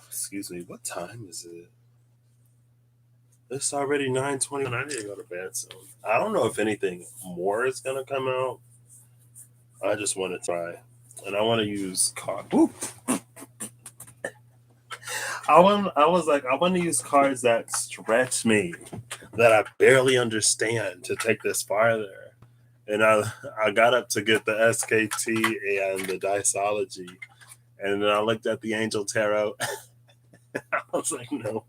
Excuse me. What time is it? It's already 9:21. I need to go to bed soon. I don't know if anything more is gonna come out. I just want to try, and I want to use cards. I want to use cards that stretch me, that I barely understand to take this farther. And I got up to get the SKT and the Diceology, and then I looked at the Angel Tarot. I was like, no.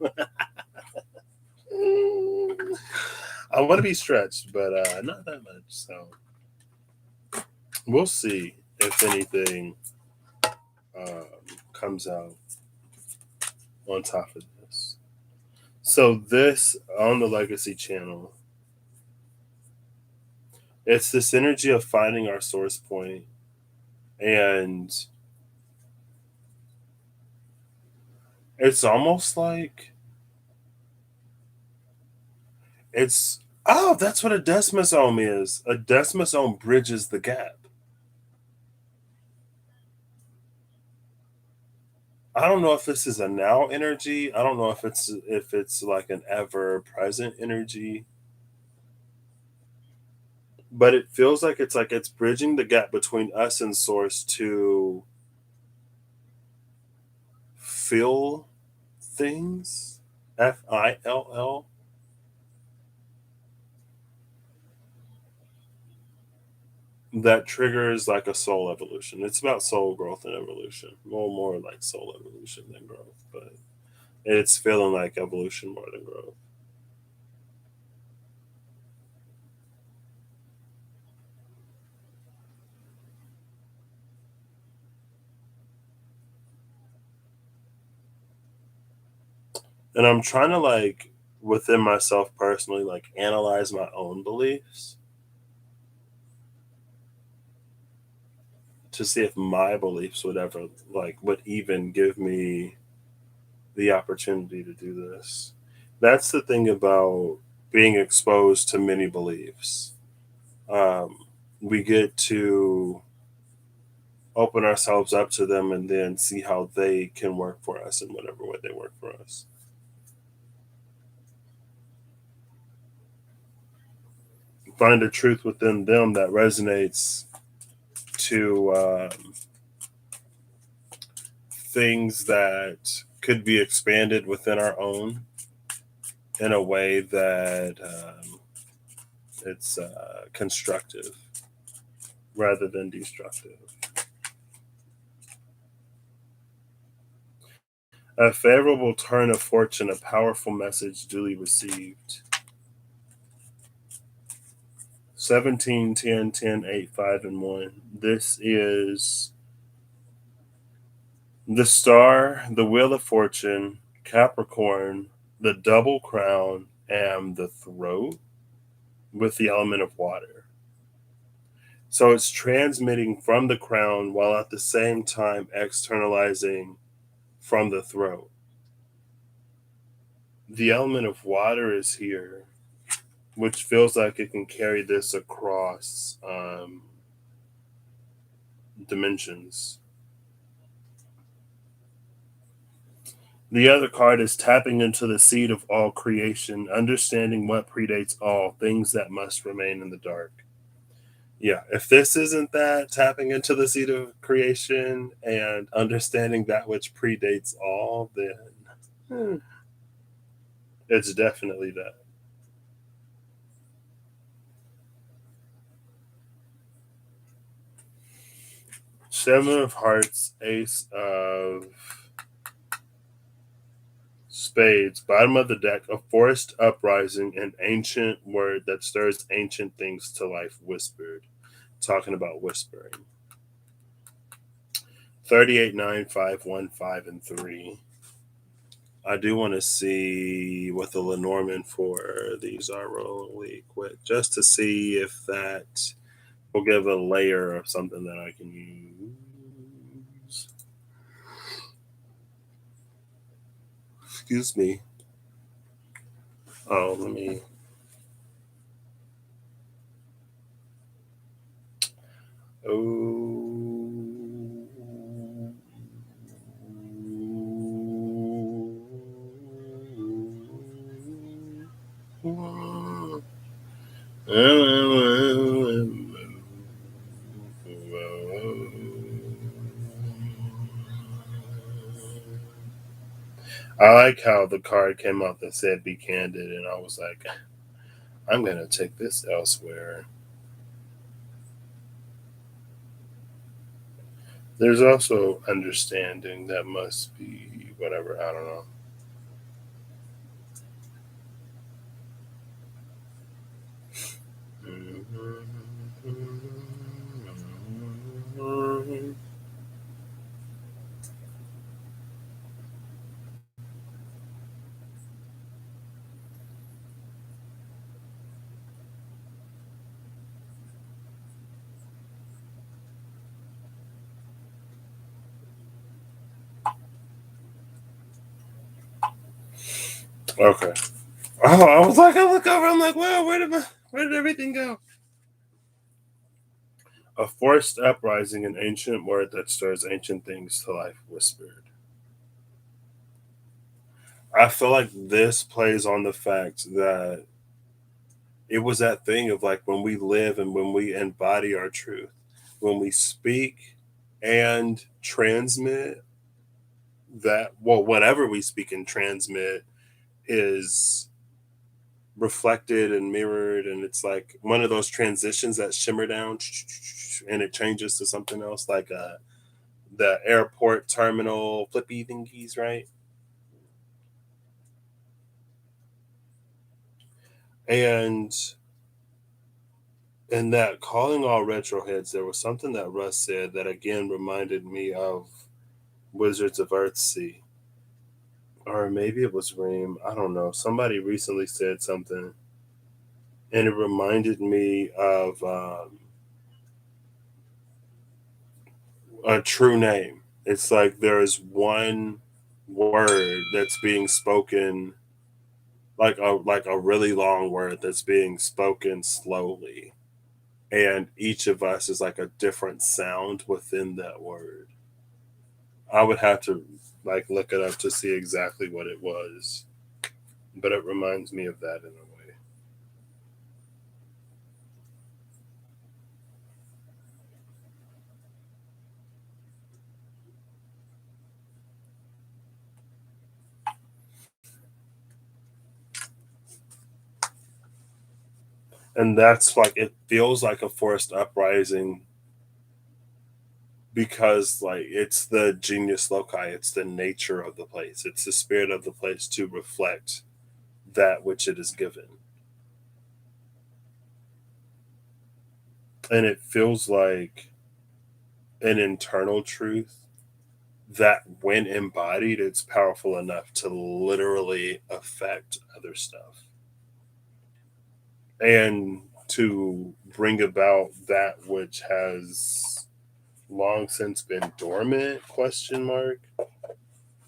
I want to be stretched, but not that much. So we'll see if anything um, comes out on top of this. So this on the Legacy channel, it's this energy of finding our source point, and it's almost like it's that's what a desmosome is. A desmosome bridges the gap. I don't know if this is a now energy. I don't know if it's like an ever present energy, but it feels like it's bridging the gap between us and source to feel things. FILL. That triggers like a soul evolution. It's about soul growth and evolution. Well, more like soul evolution than growth, but it's feeling like evolution more than growth. And I'm trying to like within myself personally, like analyze my own beliefs to see if my beliefs would ever would even give me the opportunity to do this. That's the thing about being exposed to many beliefs. Um, we get to open ourselves up to them and then see how they can work for us in whatever way they work for us. Find a truth within them that resonates to things that could be expanded within our own in a way that it's constructive rather than destructive. A favorable turn of fortune, a powerful message duly received. 17, 10, 10, 8, 5, and 1. This is the star, the wheel of fortune, Capricorn, the double crown, and the throat with the element of water. So it's transmitting from the crown while at the same time externalizing from the throat. The element of water is here, which feels like it can carry this across dimensions. The other card is tapping into the seed of all creation, understanding what predates all things that must remain in the dark. Yeah, if this isn't that tapping into the seed of creation and understanding that which predates all, then it's definitely that. Seven of Hearts, Ace of Spades, bottom of the deck, a forest uprising, an ancient word that stirs ancient things to life, whispered. Talking about whispering. 38, 9, 5, 1, 5, and 3. I do want to see what the Lenormand for these are really quick, just to see if that will give a layer of something that I can use. Excuse me. Oh, let me. Oh. I like how the card came out that said "Be candid," and I was like, "I'm gonna take this elsewhere." There's also understanding that must be whatever. I don't know. Okay. Oh, I was like, I look over. I'm like, wow, where did everything go? A forced uprising, an ancient word that stirs ancient things to life, whispered. I feel like this plays on the fact that it was that thing of like when we live and when we embody our truth, when we speak and transmit that, well, whatever we speak and transmit is reflected and mirrored. And it's like one of those transitions that shimmer down and it changes to something else, like the airport terminal flippy thingies, right? And in that calling all retroheads, there was something that Russ said that again reminded me of Wizards of Earthsea. Or maybe it was Reem. I don't know. Somebody recently said something, and it reminded me of a true name. It's like there's one word that's being spoken, like a really long word that's being spoken slowly, and each of us is like a different sound within that word. I would have to like look it up to see exactly what it was, but it reminds me of that in a way. And that's like it feels like a forced uprising because like it's the genius loci, it's the nature of the place, it's the spirit of the place to reflect that which it is given. And it feels like an internal truth that when embodied it's powerful enough to literally affect other stuff and to bring about that which has long since been dormant, question mark,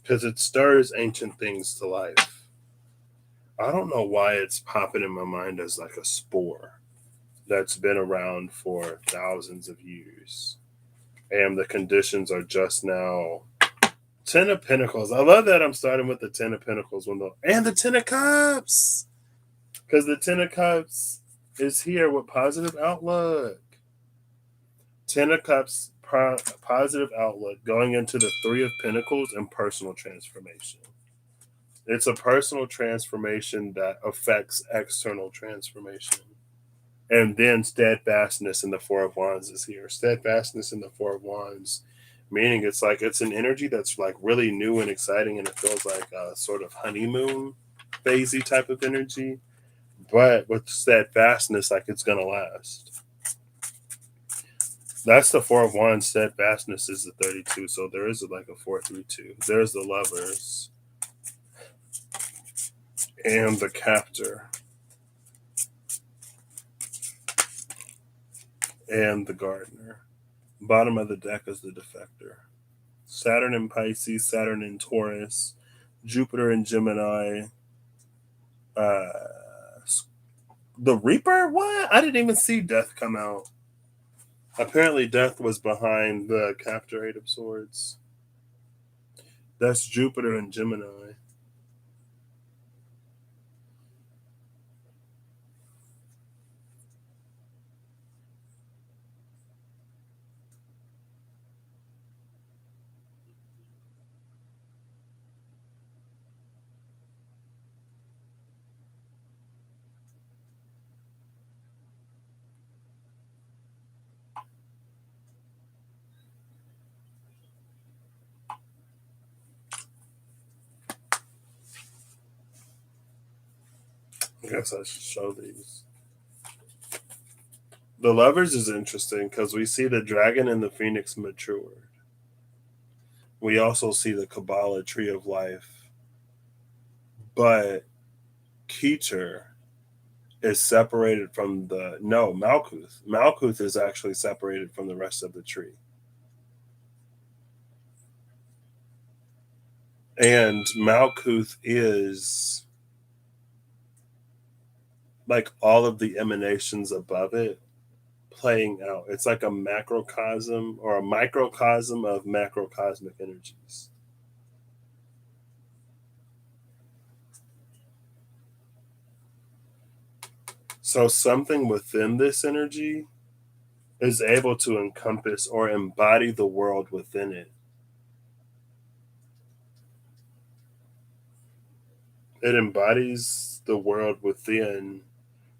because it stirs ancient things to life. I don't know why it's popping in my mind as like a spore that's been around for thousands of years and the conditions are just now. Ten of Pentacles. I love that I'm starting with the Ten of Pentacles window and the Ten of Cups, because the Ten of Cups is here with positive outlook. Ten of Cups, positive outlook, going into the Three of Pentacles and personal transformation. It's a personal transformation that affects external transformation. And then steadfastness in the Four of Wands is here. Steadfastness in the Four of Wands, meaning it's like it's an energy that's like really new and exciting, and it feels like a sort of honeymoon phasey type of energy. But with steadfastness, like it's gonna last. That's the Four of Wands. Steadfastness is the 32. So there is like a 4-3-2. There's the Lovers and the Captor and the Gardener. Bottom of the deck is the Defector. Saturn in Pisces, Saturn in Taurus, Jupiter in Gemini. Uh, the Reaper? What? I didn't even see Death come out. Apparently, Death was behind the Captor Eight of Swords. That's Jupiter in Gemini. I guess I should show these. The lovers is interesting because we see the dragon and the phoenix matured. We also see the Kabbalah tree of life, but Keter is separated from the no Malkuth. Malkuth is actually separated from the rest of the tree, and Malkuth is like all of the emanations above it playing out. It's like a macrocosm or a microcosm of macrocosmic energies. So something within this energy is able to encompass or embody the world within it. It embodies the world within.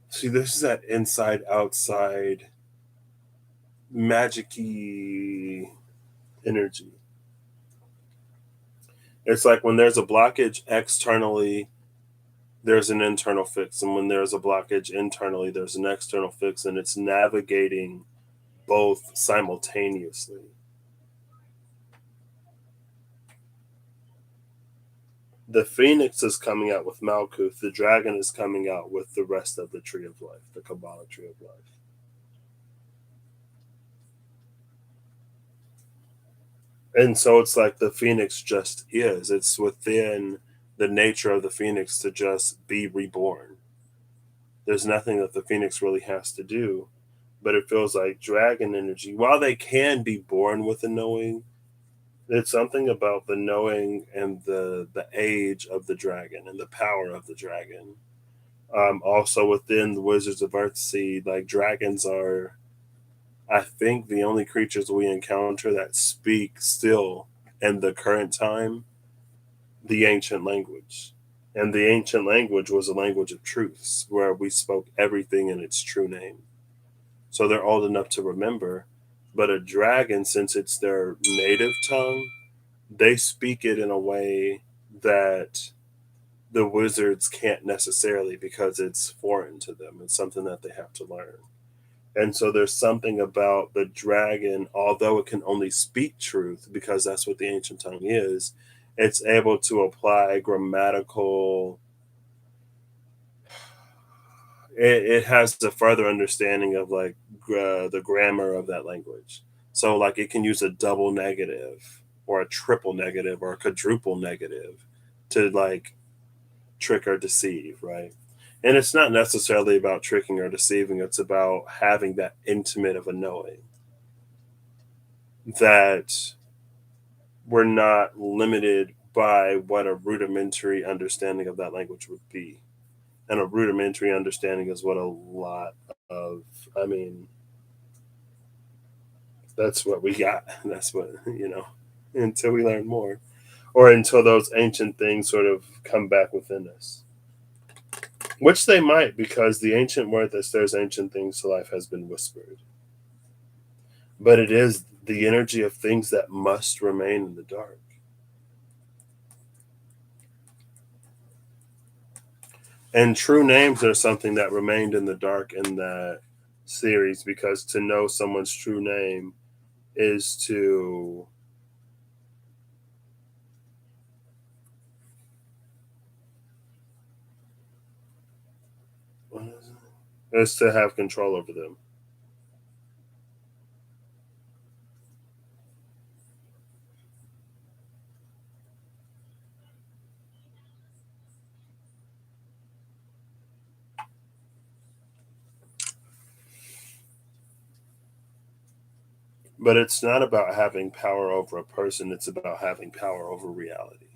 See, this is that inside outside magicy energy. It's like when there's a blockage externally, there's an internal fix. And when there's a blockage internally, there's an external fix. And it's navigating both simultaneously. The phoenix is coming out with Malkuth. The dragon is coming out with the rest of the tree of life, the Kabbalah tree of life. And so it's like the phoenix just is. It's within the nature of the phoenix to just be reborn. There's nothing that the phoenix really has to do, but it feels like dragon energy. While they can be born with a knowing, it's something about the knowing and the age of the dragon and the power of the dragon. Also within the Wizards of Earthseed, like dragons are, I think, the only creatures we encounter that speak still in the current time the ancient language. And the ancient language was a language of truths where we spoke everything in its true name. So they're old enough to remember. But a dragon, since it's their native tongue, they speak it in a way that the wizards can't necessarily because it's foreign to them. It's something that they have to learn. And so there's something about the dragon, although it can only speak truth because that's what the ancient tongue is, it's able to apply grammatical. It has a further understanding of like the grammar of that language. So like it can use a double negative or a triple negative or a quadruple negative to like trick or deceive, right? And it's not necessarily about tricking or deceiving, it's about having that intimate of a knowing that we're not limited by what a rudimentary understanding of that language would be. And a rudimentary understanding is what a lot of, I mean, that's what we got. That's what, until we learn more or until those ancient things sort of come back within us. Which they might, because the ancient word that stirs ancient things to life has been whispered. But it is the energy of things that must remain in the dark. And true names are something that remained in the dark in that series because to know someone's true name is to is to have control over them. But it's not about having power over a person, it's about having power over reality.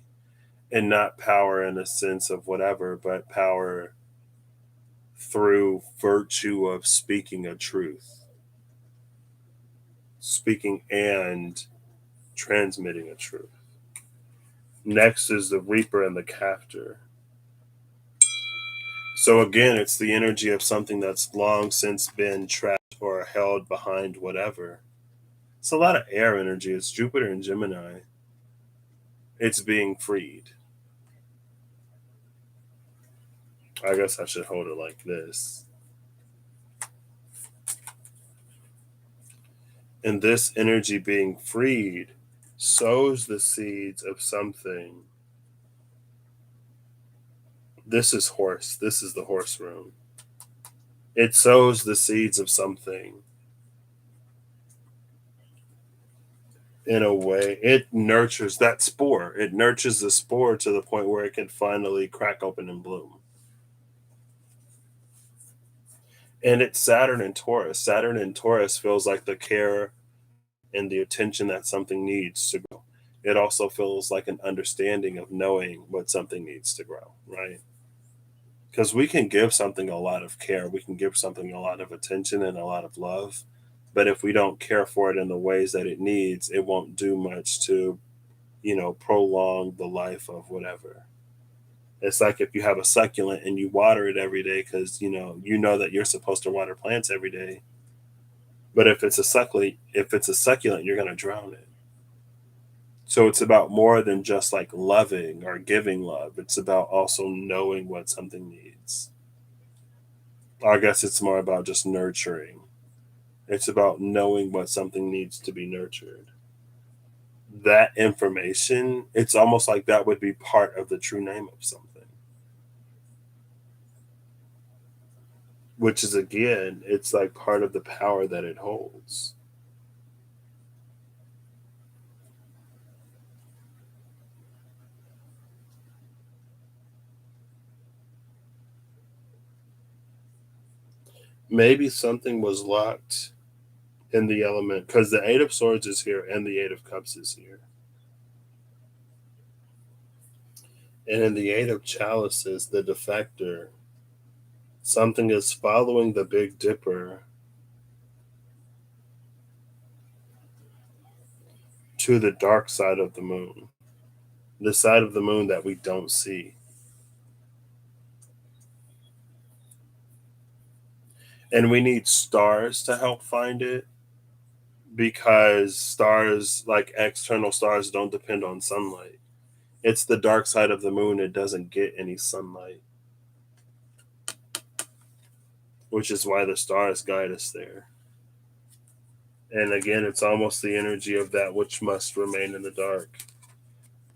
And not power in a sense of whatever, but power through virtue of speaking a truth, speaking and transmitting a truth. Next is the reaper and the captor. So again, it's the energy of something that's long since been trapped or held behind whatever. It's a lot of air energy. It's Jupiter and Gemini. It's being freed. I guess I should hold it like this. And this energy being freed sows the seeds of something. This is horse. This is the horse room. It sows the seeds of something. In a way, it nurtures that spore. It nurtures the spore to the point where it can finally crack open and bloom. And it's Saturn and Taurus. Saturn and Taurus feels like the care and the attention that something needs to grow. It also feels like an understanding of knowing what something needs to grow, right? Because we can give something a lot of care, we can give something a lot of attention and a lot of love. But if we don't care for it in the ways that it needs, it won't do much to, prolong the life of whatever. It's like if you have a succulent and you water it every day because you know that you're supposed to water plants every day. But if it's a succulent, you're gonna drown it. So it's about more than just like loving or giving love. It's about also knowing what something needs. I guess it's more about just nurturing. It's about knowing what something needs to be nurtured. That information, it's almost like that would be part of the true name of something, which is again, it's like part of the power that it holds. Maybe something was locked in the element because the Eight of Swords is here and the Eight of Cups is here. And in the Eight of Chalices, the defector, something is following the Big Dipper to the dark side of the moon, the side of the moon that we don't see. And we need stars to help find it because stars, like external stars, don't depend on sunlight. It's the dark side of the moon, it doesn't get any sunlight, which is why the stars guide us there. And again, it's almost the energy of that which must remain in the dark.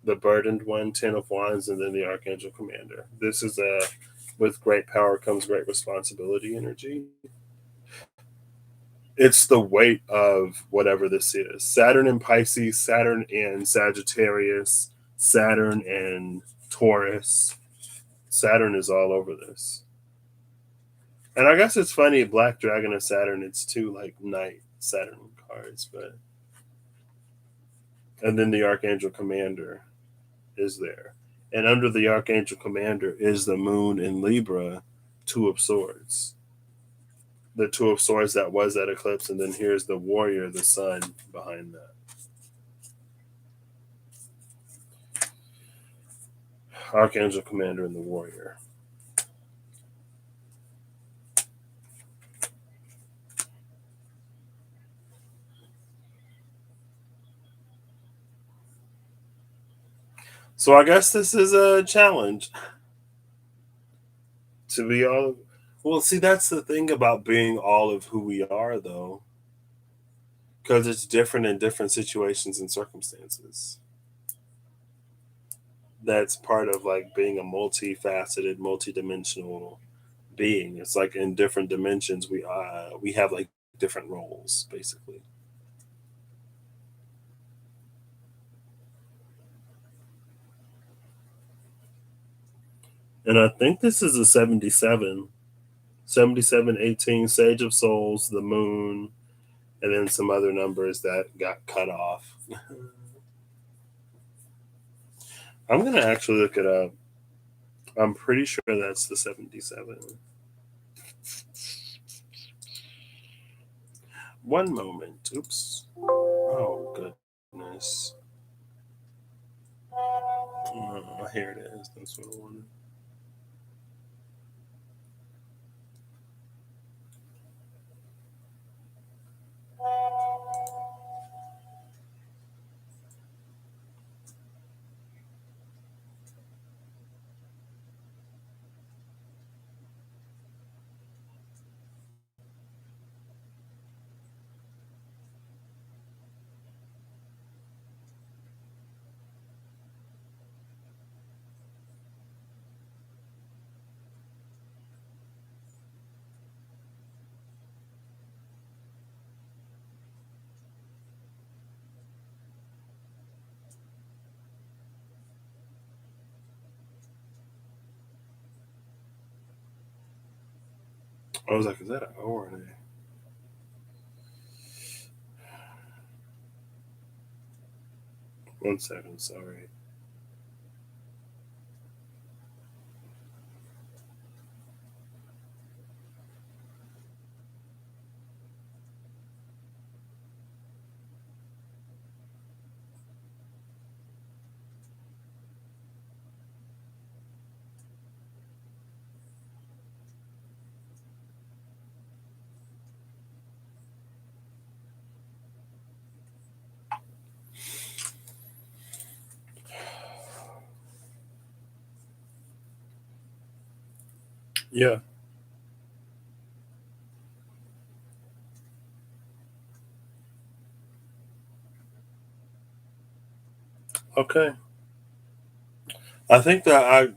The burdened one, Ten of Wands, and then the Archangel Commander. This is a with great power comes great responsibility energy. It's the weight of whatever this is. Saturn in Pisces, Saturn in Sagittarius, Saturn in Taurus. Saturn is all over this. And I guess it's funny, Black Dragon and Saturn, it's two like night Saturn cards, but and then the Archangel Commander is there. And under the Archangel Commander is the moon in Libra, Two of Swords. The Two of Swords that was that eclipse, and then here's the warrior, the sun behind that. Archangel Commander and the warrior. So I guess this is a challenge to be all. Well, see, that's the thing about being all of who we are, though, because it's different in different situations and circumstances. That's part of like being a multifaceted, multidimensional being. It's like in different dimensions, we have like different roles, basically. And I think this is a 77, 77, 18, Sage of Souls, the moon, and then some other numbers that got cut off. I'm gonna actually look it up. I'm pretty sure that's the 77. One moment. Oops. Oh goodness. Oh, here it is. That's what I wanted. I was like, is that an O or an A? 1 second, sorry. Yeah. Okay. I think that I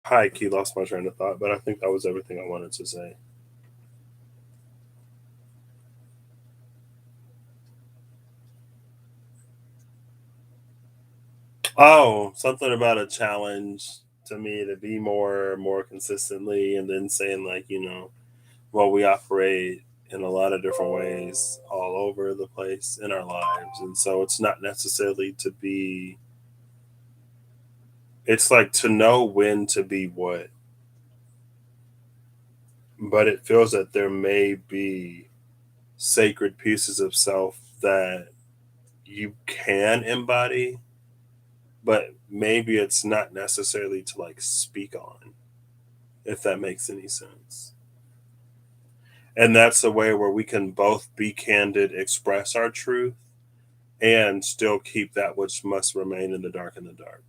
high key lost my train of thought, but I think that was everything I wanted to say. Oh, something about a challenge to me to be more consistently, and then saying like, well, we operate in a lot of different ways all over the place in our lives, and so it's not necessarily to be. It's like to know when to be what, but it feels that there may be sacred pieces of self that you can embody, but maybe it's not necessarily to like speak on, if that makes any sense. And that's a way where we can both be candid, express our truth, and still keep that which must remain in the dark in the dark.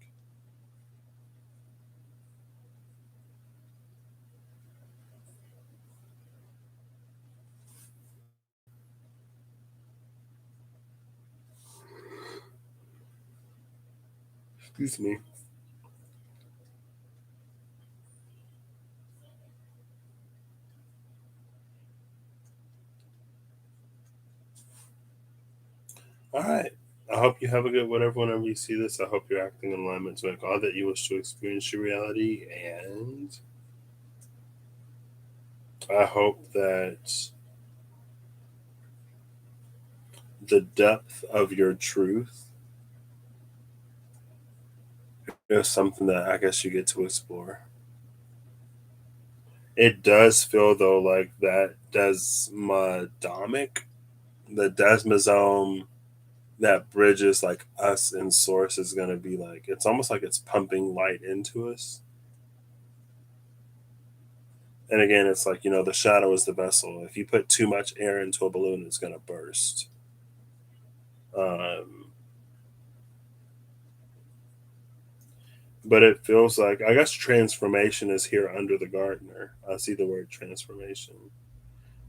Excuse me. All right. I hope you have a good whatever whenever you see this. I hope you're acting in alignment to make all that you wish to experience your reality. And I hope that the depth of your truth is something that I guess you get to explore. It does feel though like that desmodomic, the desmosome that bridges like us and source is going to be like, it's almost like it's pumping light into us. And again, it's like, the shadow is the vessel. If you put too much air into a balloon, it's going to burst. um, but it feels like, I guess, transformation is here under the gardener. I see the word transformation,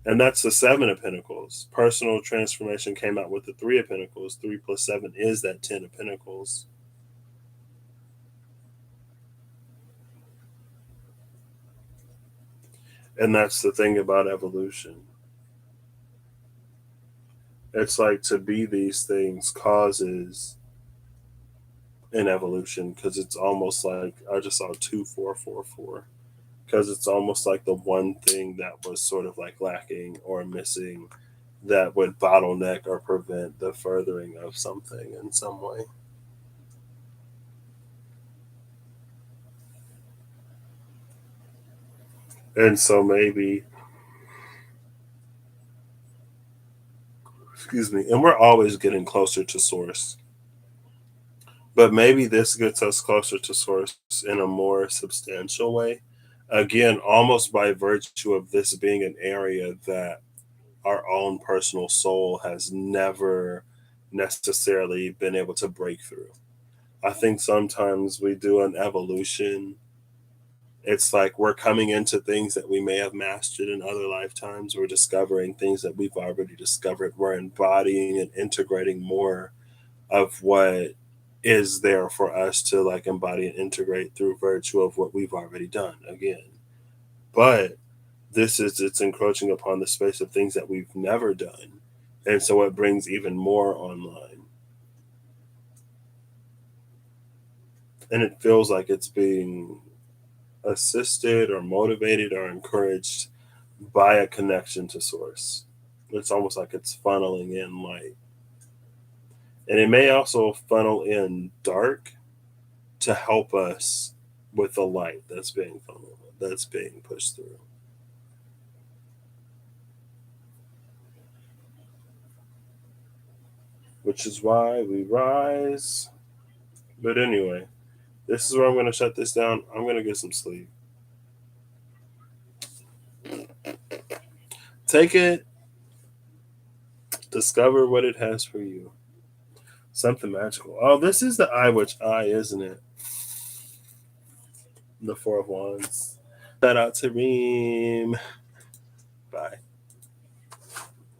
and that's the Seven of Pentacles. Personal transformation came out with the Three of Pentacles. 3 plus 7 is that 10 of Pentacles. And that's the thing about evolution. It's like to be these things causes an evolution, because it's almost like I just saw 2444, because it's almost like the one thing that was sort of like lacking or missing that would bottleneck or prevent the furthering of something in some way. And so maybe, excuse me, and we're always getting closer to source, but maybe this gets us closer to source in a more substantial way. Again, almost by virtue of this being an area that our own personal soul has never necessarily been able to break through. I think sometimes we do an evolution. It's like we're coming into things that we may have mastered in other lifetimes. We're discovering things that we've already discovered. We're embodying and integrating more of what is there for us to like embody and integrate through virtue of what we've already done again. But it's encroaching upon the space of things that we've never done. And so it brings even more online. And it feels like it's being assisted or motivated or encouraged by a connection to source. It's almost like it's funneling in light. And it may also funnel in dark to help us with the light that's being funneled, that's being pushed through. Which is why we rise. But anyway, this is where I'm going to shut this down. I'm going to get some sleep. Take it, discover what it has for you. Something magical. Oh, this is the eye witch eye, isn't it? The Four of Wands. Shout out to Reem. Bye.